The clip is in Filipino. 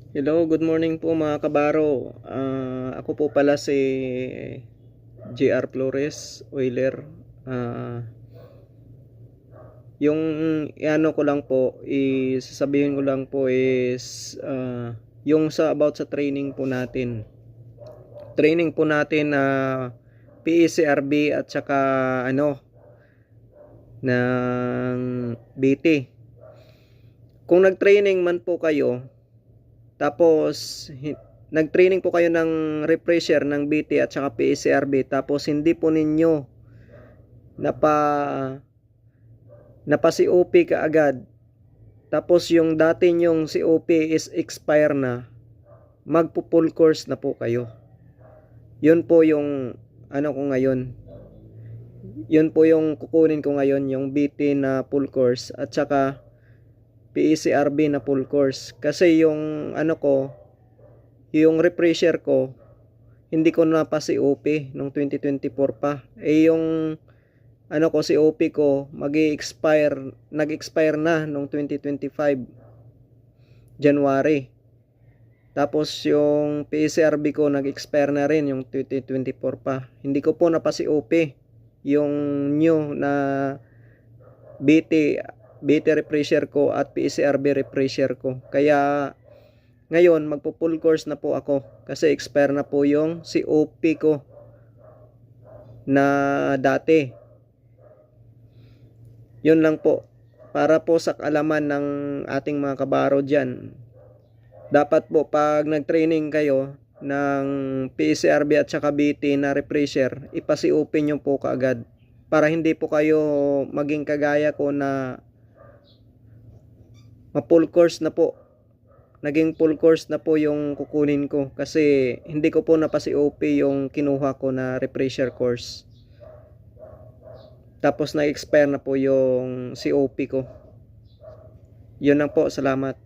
Hello, good morning po mga kabaro. Ako po pala si JR Flores, Oiler. Ah, yung ano ko lang po, sasabihin ko lang po is yung about sa training po natin. Training po natin na PECRB at saka ng BT. Kung nag-training man po kayo, tapos nag-training po kayo ng refresher ng BT at saka PECRB, tapos hindi po ninyo napa COP kaagad, tapos yung dati nyong COP is expire na, magpo full course na po kayo. Yun po yung ko ngayon. Yun po yung kukunin ko ngayon, yung BT na full course at saka PECRB na full course. Kasi yung yung refresher ko, hindi ko na pa COP nung 2024 pa. Yung COP ko nag-expire na nung 2025 January. Tapos yung PECRB ko nag-expire na rin yung 2024 pa. Hindi ko po na pa COP yung new na BT refresher ko at PECRB refresher ko. Kaya ngayon magpo full course na po ako kasi expire na po yung COP ko na dati. Yun lang po, para po sa kaalaman ng ating mga kabaro dyan. Dapat po pag nag-training kayo ng PECRB at saka BT na refresher, ipasi-COP nyo po kaagad para hindi po kayo maging kagaya ko na ma-full course na po. Naging full course na po yung kukunin ko kasi hindi ko po napasi-COP yung kinuha ko na refresher course. Tapos na-expire na po yung COP ko. Yun lang po, salamat.